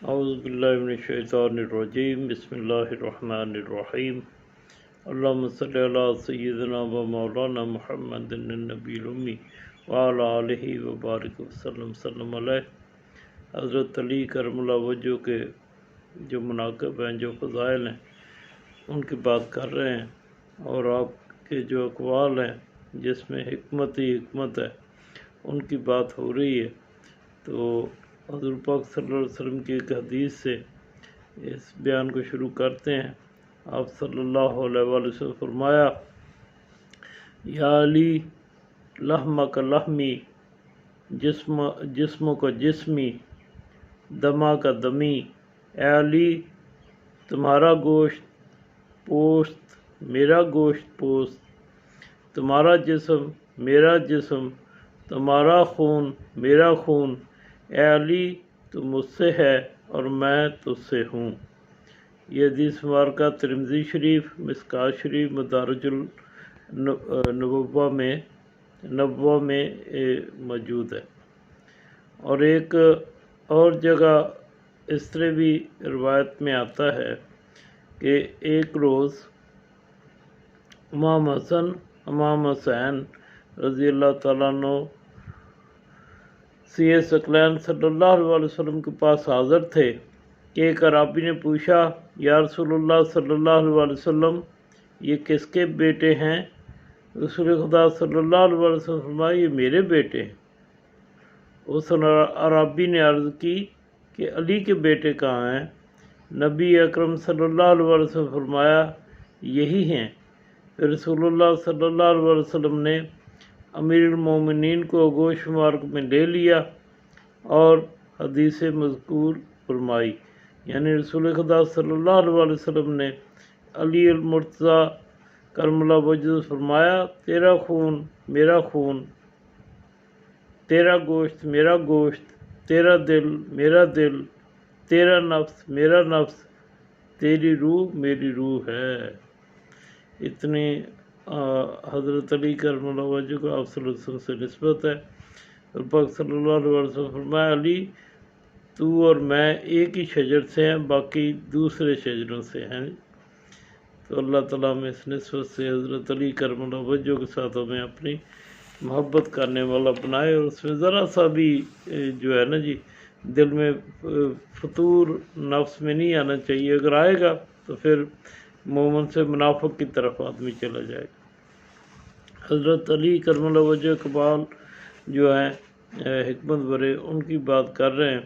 اعوذ باللہ من الشیطان الرجیم بسم اللہ الرحمن الرحیم اللہم صلی علی سیدنا و مولانا محمد النبی الامی وعلی آلہ وبارک وسلم سلم علیہ۔ حضرت علی کرم اللہ وجہ کے جو مناقب ہیں، جو فضائل ہیں، ان کی بات کر رہے ہیں، اور آپ کے جو اقوال ہیں جس میں حکمت ہی حکمت ہے ان کی بات ہو رہی ہے۔ تو حضور پاک صلی اللہ علیہ وسلم کی ایک حدیث سے اس بیان کو شروع کرتے ہیں۔ آپ صلی اللہ علیہ وآلہ وسلم فرمایا، یا علی لحمک لحمی، جسم کا جسمی، دما کا دمی۔ اے علی تمہارا گوشت پوست میرا گوشت پوست، تمہارا جسم میرا جسم، تمہارا خون میرا خون۔ اے علی تو مجھ سے ہے اور میں تجھ سے ہوں۔ یہ حدیث مبارکہ ترمذی شریف، مشکوٰۃ شریف، مدارج النبوہ میں موجود ہے۔ اور ایک اور جگہ اس طرح بھی روایت میں آتا ہے کہ ایک روز امام حسن امام حسین رضی اللہ تعالیٰ عنہ سید ثقلین صلی اللہ علیہ وسلم کے پاس حاضر تھے کہ ایک اعرابی نے پوچھا، یا رسول اللہ صلی اللہ علیہ وسلم، یہ کس کے بیٹے ہیں؟ رسول خدا صلی اللہ علیہ وسلم فرمایا، یہ میرے بیٹے ہیں۔ اس اعرابی نے عرض کی کہ علی کے بیٹے کہاں ہیں؟ نبی اکرم صلی اللہ علیہ وسلم فرمایا، یہی ہیں۔ پھر رسول اللہ صلی اللہ علیہ وسلم نے امیر المومنین کو آغوش مبارک میں لے لیا اور حدیث مذکور فرمائی، یعنی رسول خدا صلی اللہ علیہ وسلم نے علی المرتضیٰ کرم اللہ وجہ فرمایا، تیرا خون میرا خون، تیرا گوشت میرا گوشت، تیرا دل میرا دل، تیرا نفس میرا نفس، تیری روح میری روح ہے۔ اتنی حضرت علی کرم اللہ وجہ کو آپ صلی اللہ علیہ وسلم سے نسبت ہے۔ اور پاک صلی اللہ علیہ وسلم فرمایا، علی تو اور میں ایک ہی شجر سے ہیں، باقی دوسرے شجروں سے ہیں۔ تو اللہ تعالیٰ میں اس نسبت سے حضرت علی کرم اللہ وجہ کے ساتھ ہمیں اپنی محبت کرنے والا بنائے، اور اس میں ذرا سا بھی جو ہے نا جی دل میں فطور نفس میں نہیں آنا چاہیے۔ اگر آئے گا تو پھر مومن سے منافق کی طرف آدمی چلا جائے گا۔ حضرت علی کرم اللہ وجہ اقبال جو ہیں حکمت برے، ان کی بات کر رہے ہیں۔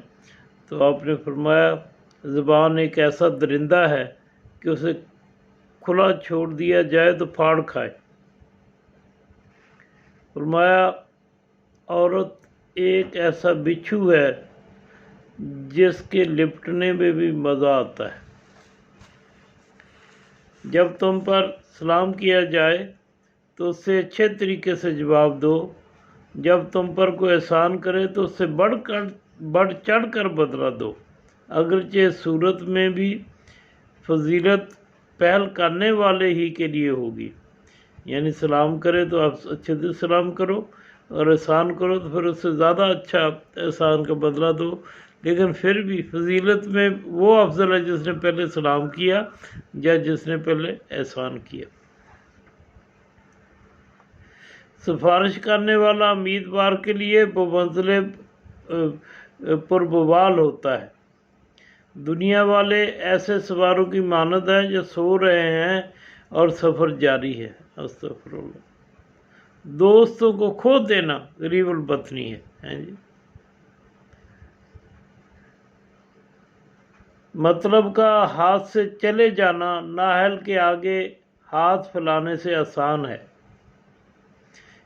تو آپ نے فرمایا، زبان ایک ایسا درندہ ہے کہ اسے کھلا چھوڑ دیا جائے تو پھاڑ کھائے۔ فرمایا، عورت ایک ایسا بچھو ہے جس کے لپٹنے میں بھی مزہ آتا ہے۔ جب تم پر سلام کیا جائے تو اس سے اچھے طریقے سے جواب دو، جب تم پر کوئی احسان کرے تو اس سے بڑھ چڑھ کر بدلہ دو، اگرچہ صورت میں بھی فضیلت پہل کرنے والے ہی کے لیے ہوگی۔ یعنی سلام کرے تو آپ اچھے سے سلام کرو، اور احسان کرو تو پھر اس سے زیادہ اچھا احسان کا بدلہ دو، لیکن پھر بھی فضیلت میں وہ افضل ہے جس نے پہلے سلام کیا یا جس نے پہلے احسان کیا۔ سفارش کرنے والا امیدوار کے لیے بمنزل پربوال ہوتا ہے۔ دنیا والے ایسے سواروں کی مانند ہیں جو سو رہے ہیں اور سفر جاری ہے۔ استغفر اللہ۔ دوستوں کو کھو دینا غریب البطنی ہے جی۔ مطلب کا ہاتھ سے چلے جانا نااہل کے آگے ہاتھ پھیلانے سے آسان ہے،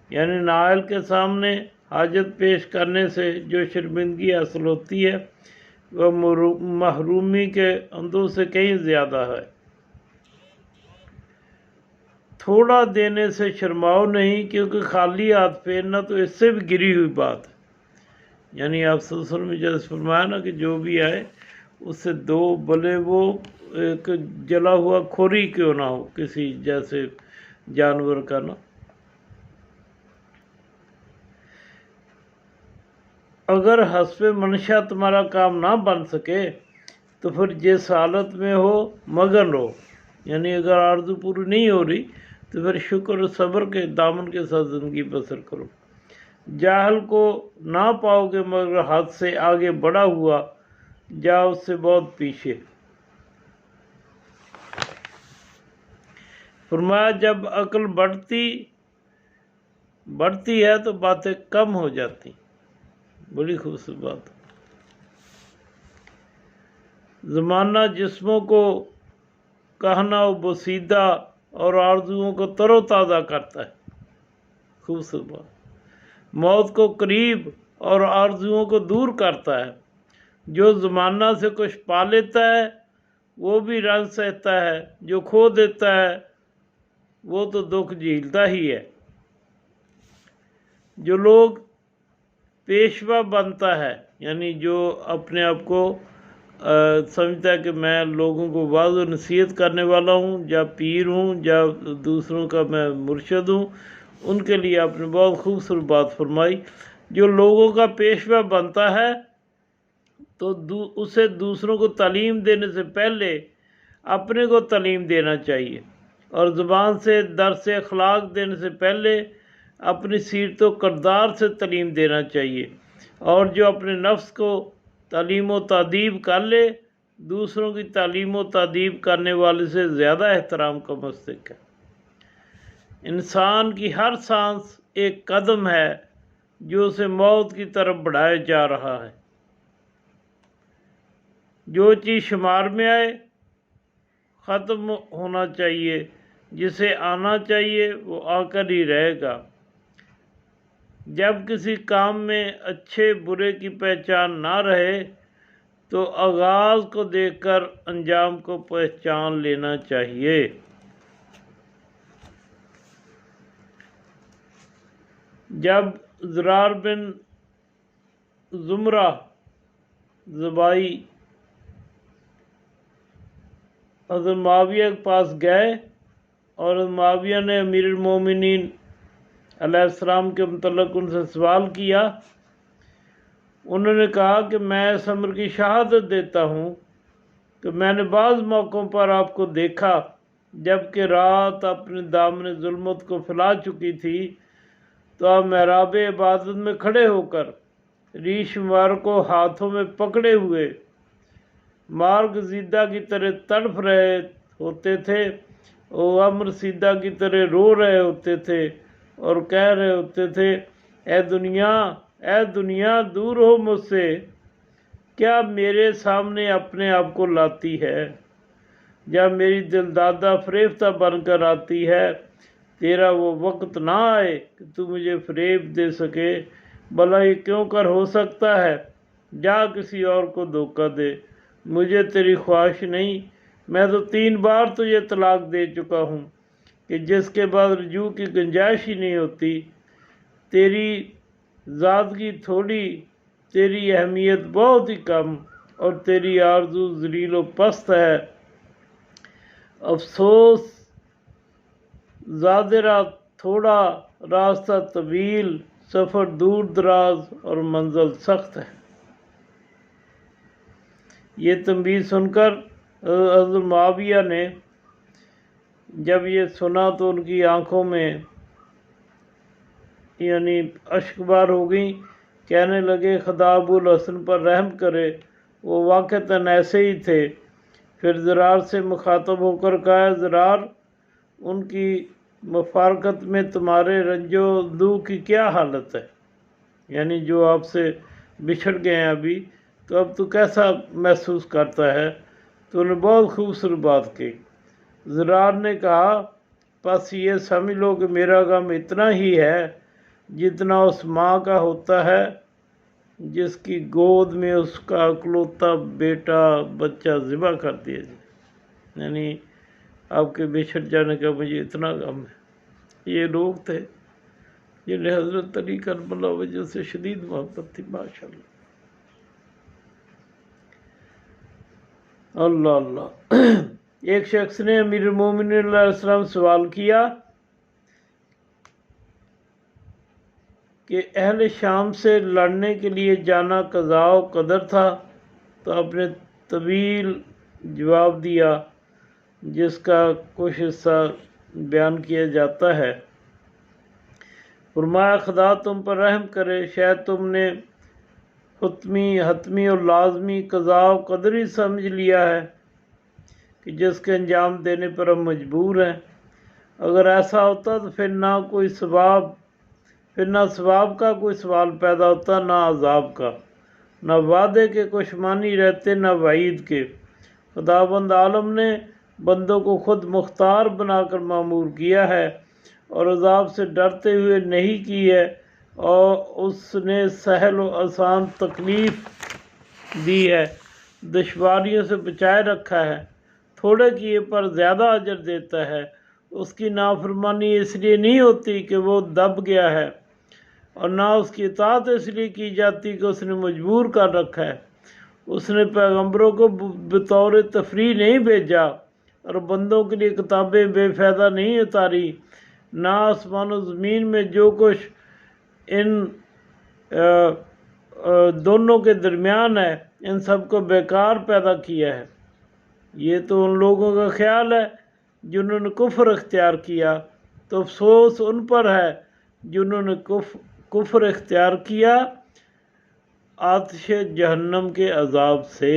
یعنی نااہل کے سامنے حاجت پیش کرنے سے جو شرمندگی حاصل ہوتی ہے وہ محرومی کے اندھوں سے کہیں زیادہ ہے۔ تھوڑا دینے سے شرماؤ نہیں، کیونکہ خالی ہاتھ پھیرنا تو اس سے بھی گری ہوئی بات ہے۔ یعنی آپ صلی اللہ علیہ وسلم نے جیسے فرمایا نا کہ جو بھی آئے اس سے دو، بھلے وہ ایک جلا ہوا کھوری کیوں نہ ہو، کسی جیسے جانور کا نا۔ اگر حسب منشا تمہارا کام نہ بن سکے تو پھر جس حالت میں ہو مگن رہو، یعنی اگر آرزو پوری نہیں ہو رہی تو پھر شکر و صبر کے دامن کے ساتھ زندگی بسر کرو۔ جاہل کو نہ پاؤ گے مگر حد سے آگے بڑھا ہوا، جاؤ اس سے بہت پیچھے۔ فرمایا جب عقل بڑھتی ہے تو باتیں کم ہو جاتی، بڑی خوبصورت بات۔ زمانہ جسموں کو کہنا و بوسیدہ اور آرزوؤں کو تر و تازہ کرتا ہے، خوبصورت بات۔ موت کو قریب اور آرزوؤں کو دور کرتا ہے۔ جو زمانہ سے کچھ پا لیتا ہے وہ بھی رنج سہتا ہے، جو کھو دیتا ہے وہ تو دکھ جھیلتا ہی ہے۔ جو لوگ پیشوا بنتا ہے، یعنی جو اپنے آپ کو سمجھتا ہے کہ میں لوگوں کو واعظ و نصیحت کرنے والا ہوں، یا پیر ہوں، یا دوسروں کا میں مرشد ہوں، ان کے لیے آپ نے بہت خوبصورت بات فرمائی۔ جو لوگوں کا پیشوا بنتا ہے تو اسے دوسروں کو تعلیم دینے سے پہلے اپنے کو تعلیم دینا چاہیے، اور زبان سے درس اخلاق دینے سے پہلے اپنی سیرت و کردار سے تعلیم دینا چاہیے، اور جو اپنے نفس کو تعلیم و تادیب کر لے دوسروں کی تعلیم و تادیب کرنے والے سے زیادہ احترام کا مستحق ہے۔ انسان کی ہر سانس ایک قدم ہے جو اسے موت کی طرف بڑھایا جا رہا ہے۔ جو چیز شمار میں آئے ختم ہونا چاہیے، جسے آنا چاہیے وہ آ کر ہی رہے گا۔ جب کسی کام میں اچھے برے کی پہچان نہ رہے تو آغاز کو دیکھ کر انجام کو پہچان لینا چاہیے۔ جب زرار بن زمرہ زبائی حضرت معاویہ کے پاس گئے اور معاویہ نے امیر المومنین علیہ السلام کے متعلق ان سے سوال کیا، انہوں نے کہا کہ میں اس امر کی شہادت دیتا ہوں کہ میں نے بعض موقعوں پر آپ کو دیکھا جب کہ رات اپنے دامن ظلمت کو پھیلا چکی تھی تو آپ محراب عبادت میں کھڑے ہو کر ریش مبارک کو ہاتھوں میں پکڑے ہوئے مارگزیدہ کی طرح تڑپ رہے ہوتے تھے، اور امر سیدہ کی طرح رو رہے ہوتے تھے اور کہہ رہے ہوتے تھے، اے دنیا دور ہو مجھ سے، کیا میرے سامنے اپنے آپ کو لاتی ہے، جب میری دل دادہ فریفتہ بن کر آتی ہے، تیرا وہ وقت نہ آئے کہ تو مجھے فریب دے سکے، بھلا یہ کیوں کر ہو سکتا ہے، جا کسی اور کو دھوکہ دے، مجھے تیری خواہش نہیں، میں تو 3 بار تجھے طلاق دے چکا ہوں کہ جس کے بعد رجوع کی گنجائش ہی نہیں ہوتی، تیری زادگی تھوڑی، تیری اہمیت بہت ہی کم، اور تیری آرزو ذلیل و پست ہے، افسوس زادرہ تھوڑا، راستہ طویل، سفر دور دراز اور منزل سخت ہے۔ یہ تنبیہ سن کر حضرت معاویہ نے جب یہ سنا تو ان کی آنکھوں میں یعنی اشک بار ہو گئیں، کہنے لگے خدا ابو الحسن پر رحم کرے، وہ واقعتاً ایسے ہی تھے۔ پھر زرار سے مخاطب ہو کر کہا، زرار، ان کی مفارقت میں تمہارے رنج و اندوہ کی کیا حالت ہے، یعنی جو آپ سے بچھڑ گئے ہیں ابھی، تو اب تو کیسا محسوس کرتا ہے؟ تو انہوں نے بہت خوبصورت بات کی۔ زرار نے کہا، بس یہ سمجھ لو کہ میرا غم اتنا ہی ہے جتنا اس ماں کا ہوتا ہے جس کی گود میں اس کا اکلوتا بیٹا بچہ ذبح کر دیا جائے، یعنی آپ کے بچھڑ جانے کا مجھے اتنا غم ہے۔ یہ لوگ تھے جنہیں حضرت علی کرم اللہ وجہ سے شدید محبت تھی، ماشاءاللہ۔ اللہ اللہ۔ ایک شخص نے امیر المومنین علیہ السلام سوال کیا کہ اہل شام سے لڑنے کے لیے جانا قضاء و قدر تھا، تو آپ نے طویل جواب دیا جس کا کچھ حصہ بیان کیا جاتا ہے۔ فرمایا خدا تم پر رحم کرے، شاید تم نے حتمی اور لازمی قضاء و قدری سمجھ لیا ہے کہ جس کے انجام دینے پر ہم مجبور ہیں۔ اگر ایسا ہوتا تو پھر نہ ثواب کا کوئی سوال پیدا ہوتا، نہ عذاب کا، نہ وعدے کے کچھ معنی رہتے، نہ وعید کے۔ خداوند عالم نے بندوں کو خود مختار بنا کر مامور کیا ہے اور عذاب سے ڈرتے ہوئے نہیں کی ہے، اور اس نے سہل و آسان تکلیف دی ہے، دشواریوں سے بچائے رکھا ہے، تھوڑے کیے پر زیادہ اجر دیتا ہے۔ اس کی نافرمانی اس لیے نہیں ہوتی کہ وہ دب گیا ہے، اور نہ اس کی اطاعت اس لیے کی جاتی کہ اس نے مجبور کر رکھا ہے۔ اس نے پیغمبروں کو بطور تفریح نہیں بھیجا اور بندوں کے لیے کتابیں بے فائدہ نہیں اتاری، نہ آسمان و زمین میں جو کچھ ان دونوں کے درمیان ہے ان سب کو بیکار پیدا کیا ہے۔ یہ تو ان لوگوں کا خیال ہے جنہوں نے کفر اختیار کیا، تو افسوس ان پر ہے جنہوں نے کفر اختیار کیا آتش جہنم کے عذاب سے۔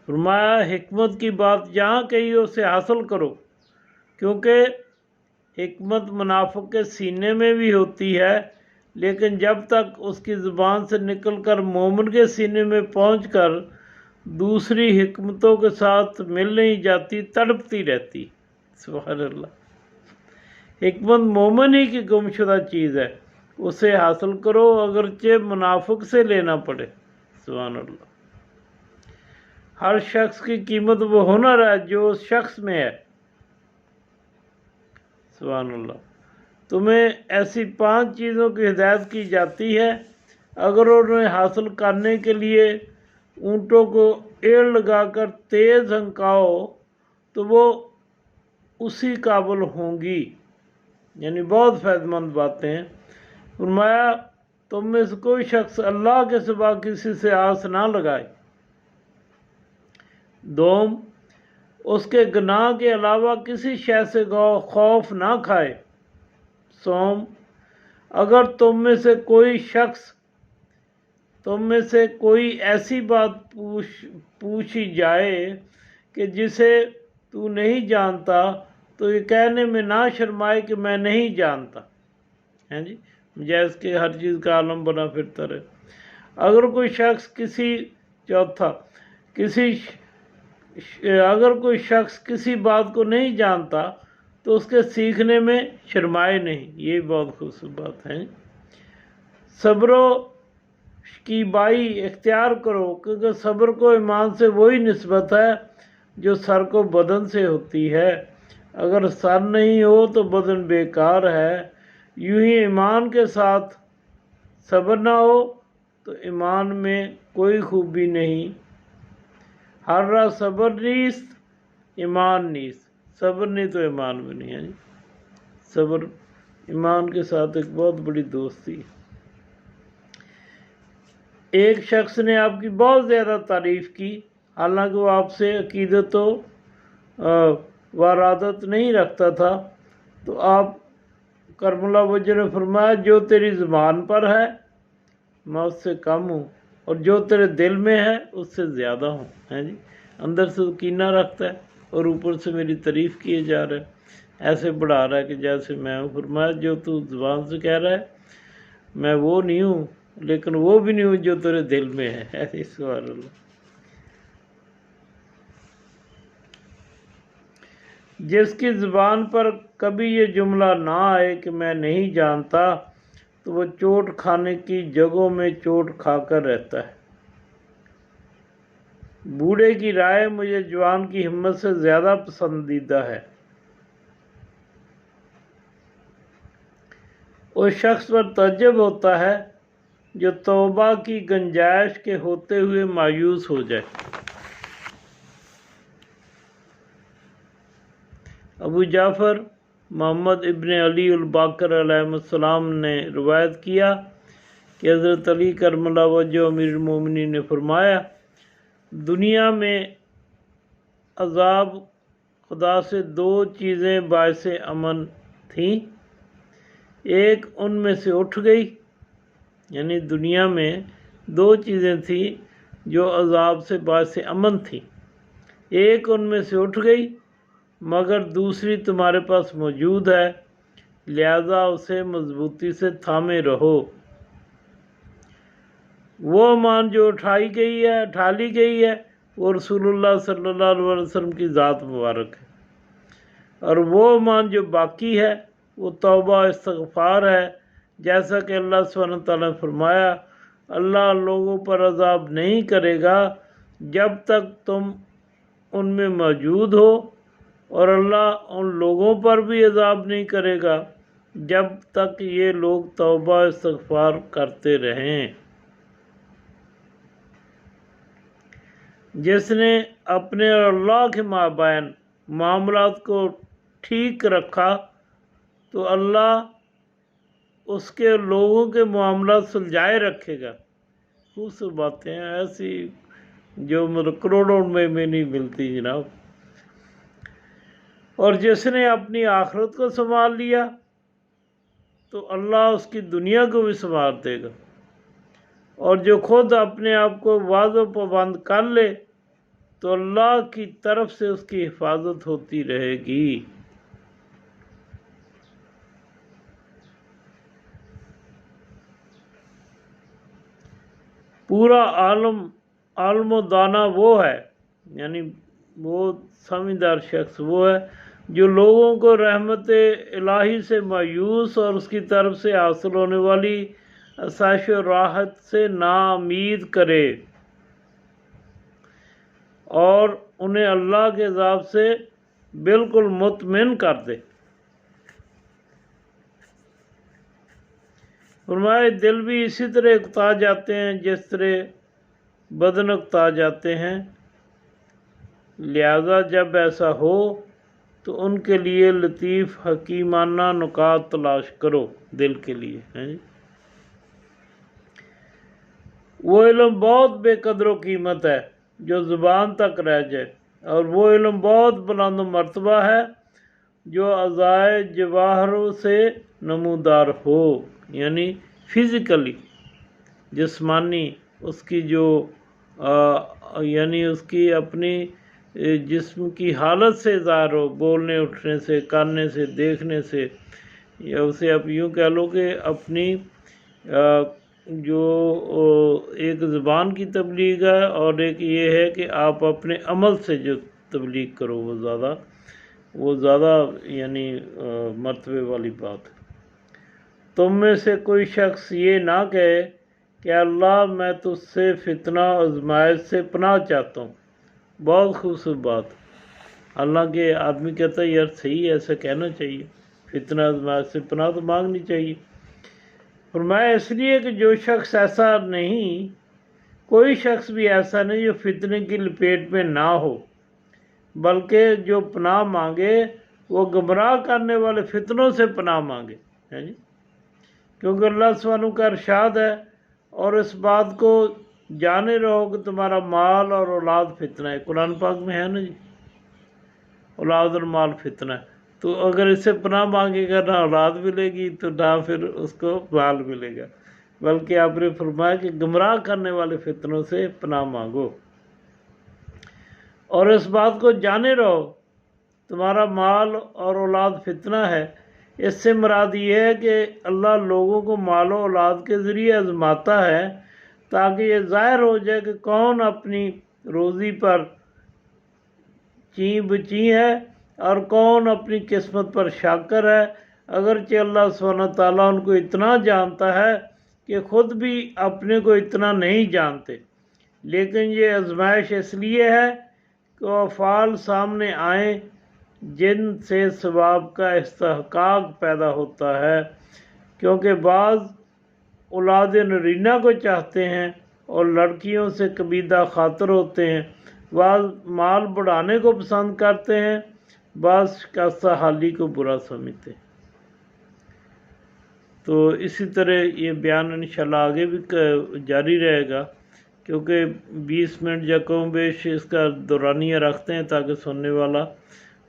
فرمایا حکمت کی بات جہاں کہی اسے حاصل کرو، کیونکہ حکمت منافق کے سینے میں بھی ہوتی ہے، لیکن جب تک اس کی زبان سے نکل کر مومن کے سینے میں پہنچ کر دوسری حکمتوں کے ساتھ مل نہیں جاتی، تڑپتی رہتی۔ سبحان اللہ۔ حکمت مومن ہی کی گمشدہ چیز ہے، اسے حاصل کرو اگرچہ منافق سے لینا پڑے۔ سبحان اللہ۔ ہر شخص کی قیمت وہ ہنر ہے جو اس شخص میں ہے۔ سبحان اللہ۔ تمہیں ایسی 5 چیزوں کی ہدایت کی جاتی ہے، اگر انہیں حاصل کرنے کے لیے اونٹوں کو ایڑ لگا کر تیز ہنکاؤ تو وہ اسی قابل ہوں گی، یعنی بہت فائدہ مند باتیں ہیں۔ فرمایا تم میں سے کوئی شخص اللہ کے سوا کسی سے آس نہ لگائے۔ دوم، اس کے گناہ کے علاوہ کسی شے سے خوف نہ کھائے۔ سوم، اگر تم میں سے کوئی ایسی بات پوچھی جائے کہ جسے تو نہیں جانتا تو یہ کہنے میں نہ شرمائے کہ میں نہیں جانتا۔ جیسے کہ ہر چیز کا عالم بنا پھرتا رہے۔ اگر کوئی شخص کسی بات کو نہیں جانتا تو اس کے سیکھنے میں شرمائے نہیں، یہ بہت خوبصورت بات ہے۔ صبر و شکیبائی اختیار کرو، کیونکہ صبر کو ایمان سے وہی نسبت ہے جو سر کو بدن سے ہوتی ہے۔ اگر سر نہیں ہو تو بدن بیکار ہے، یوں ہی ایمان کے ساتھ صبر نہ ہو تو ایمان میں کوئی خوبی نہیں۔ ہر راہ صبر نیست ایمان نیست، صبر نہیں تو ایمان بھی نہیں ہے۔ صبر ایمان کے ساتھ ایک بہت بڑی دوستی ہے۔ ایک شخص نے آپ کی بہت زیادہ تعریف کی، حالانکہ وہ آپ سے عقیدت و ارادت نہیں رکھتا تھا، تو آپ کرم اللہ وجہ نے فرمایا جو تیری زبان پر ہے میں اس سے کم ہوں، اور جو تیرے دل میں ہے اس سے زیادہ ہوں۔ اندر سے کینہ رکھتا ہے اور اوپر سے میری تعریف کیے جا رہا ہے، ایسے بڑھا رہا ہے کہ جیسے میں ہوں۔ فرمایا جو تو زبان سے کہہ رہا ہے میں وہ نہیں ہوں، لیکن وہ بھی نہیں ہوں جو تیرے دل میں ہے۔ سبحان اللہ۔ جس کی زبان پر کبھی یہ جملہ نہ آئے کہ میں نہیں جانتا تو وہ چوٹ کھانے کی جگہوں میں چوٹ کھا کر رہتا ہے۔ بوڑھے کی رائے مجھے جوان کی ہمت سے زیادہ پسندیدہ ہے۔ اس شخص پر تعجب ہوتا ہے جو توبہ کی گنجائش کے ہوتے ہوئے مایوس ہو جائے۔ ابو جعفر محمد ابن علی الباقر علیہ السلام نے روایت کیا کہ حضرت علی کرم اللہ وجہ امیر المومنین نے فرمایا دنیا میں عذاب خدا سے 2 چیزیں باعث امن تھیں، ایک ان میں سے اٹھ گئی، یعنی دنیا میں 2 چیزیں تھیں جو عذاب سے باعث امن تھیں، ایک ان میں سے اٹھ گئی مگر دوسری تمہارے پاس موجود ہے، لہذا اسے مضبوطی سے تھامے رہو۔ وہ امان جو اٹھا لی گئی ہے وہ رسول اللہ صلی اللہ علیہ وسلم کی ذات مبارک ہے، اور وہ امان جو باقی ہے وہ توبہ و استغفار ہے، جیسا کہ اللہ سبحانہ تعالیٰ نے فرمایا اللہ لوگوں پر عذاب نہیں کرے گا جب تک تم ان میں موجود ہو، اور اللہ ان لوگوں پر بھی عذاب نہیں کرے گا جب تک یہ لوگ توبہ و استغفار کرتے رہیں۔ جس نے اپنے اور اللہ کے مابین معاملات کو ٹھیک رکھا تو اللہ اس کے لوگوں کے معاملات سلجھائے رکھے گا۔ خوبصورت باتیں ہیں ایسی جو کروڑوں میں نہیں ملتی جناب۔ اور جس نے اپنی آخرت کو سنبھال لیا تو اللہ اس کی دنیا کو بھی سنبھال دے گا، اور جو خود اپنے آپ کو واضح پابند کر لے تو اللہ کی طرف سے اس کی حفاظت ہوتی رہے گی۔ پورا عالم و دانا وہ ہے، یعنی وہ سمجھدار شخص وہ ہے جو لوگوں کو رحمت الہی سے مایوس اور اس کی طرف سے حاصل ہونے والی آسائش و راحت سے ناامید کرے، اور انہیں اللہ کے عذاب سے بالکل مطمئن کر دے۔ فرمائے دل بھی اسی طرح اکتا جاتے ہیں جس طرح بدن اکتا جاتے ہیں، لہذا جب ایسا ہو تو ان کے لیے لطیف حکیمانہ نکات تلاش کرو دل کے لیے۔ وہ علم بہت بے قدر و قیمت ہے جو زبان تک رہ جائے، اور وہ علم بہت بلند و مرتبہ ہے جو اعضائے جواہروں سے نمودار ہو، یعنی فزیکلی جسمانی اس کی جو یعنی اس کی اپنی جسم کی حالت سے ظاہر ہو، بولنے اٹھنے سے، کرنے سے، دیکھنے سے، یا اسے آپ یوں کہہ لو کہ اپنی جو ایک زبان کی تبلیغ ہے، اور ایک یہ ہے کہ آپ اپنے عمل سے جو تبلیغ کرو وہ زیادہ یعنی مرتبے والی بات ہے۔ تم میں سے کوئی شخص یہ نہ کہے کہ اللہ میں تجھ سے فتنہ آزمائش سے پناہ چاہتا ہوں۔ بہت خوبصورت بات، حالانکہ آدمی کہتا ہے یار صحیح ہے، ایسا کہنا چاہیے، فتنہ آزمائش سے پناہ تو مانگنی چاہیے۔ فرمایا اس لیے کہ جو شخص ایسا نہیں، کوئی شخص بھی ایسا نہیں جو فتنے کی لپیٹ میں نہ ہو، بلکہ جو پناہ مانگے وہ گمراہ کرنے والے فتنوں سے پناہ مانگے، کیونکہ اللہ سبحانہ کا ارشاد ہے اور اس بات کو جانے رہو کہ تمہارا مال اور اولاد فتنہ ہے۔ قرآن پاک میں ہے نا جی، اولاد اور مال فتنہ ہے، تو اگر اس سے پناہ مانگے گا نہ اولاد ملے گی تو نہ پھر اس کو مال ملے گا، بلکہ آپ نے فرمایا کہ گمراہ کرنے والے فتنوں سے پناہ مانگو، اور اس بات کو جانے رہو تمہارا مال اور اولاد فتنہ ہے۔ اس سے مراد یہ ہے کہ اللہ لوگوں کو مال و اولاد کے ذریعے آزماتا ہے تاکہ یہ ظاہر ہو جائے کہ کون اپنی روزی پر چیں بچیں ہے اور کون اپنی قسمت پر شاکر ہے۔ اگرچہ اللہ سبحانہ تعالیٰ ان کو اتنا جانتا ہے کہ خود بھی اپنے کو اتنا نہیں جانتے، لیکن یہ آزمائش اس لیے ہے کہ وہ افعال سامنے آئیں جن سے ثواب کا استحقاق پیدا ہوتا ہے، کیونکہ بعض اولاد نرینہ کو چاہتے ہیں اور لڑکیوں سے کبیدہ خاطر ہوتے ہیں، بعض مال بڑھانے کو پسند کرتے ہیں، بعض شکستہ حالی کو برا سمجھتے ہیں۔ تو اسی طرح یہ بیان انشاءاللہ آگے بھی جاری رہے گا، کیونکہ 20 منٹ یا کم بیش اس کا دورانیہ رکھتے ہیں تاکہ سننے والا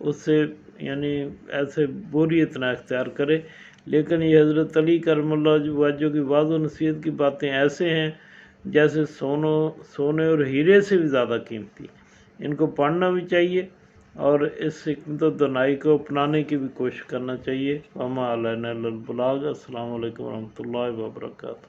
اس سے یعنی ایسے بوریت نہ اختیار کرے. لیکن یہ حضرت علی کرم اللہ وجہ کی واضح و نصیحت کی باتیں ایسے ہیں جیسے سونے اور ہیرے سے بھی زیادہ قیمتی. ان کو پڑھنا بھی چاہیے اور اس حکمت و دانائی کو اپنانے کی بھی کوشش کرنا چاہیے. وما علینا الا البلاغ. السلام علیکم ورحمۃ اللہ وبرکاتہ.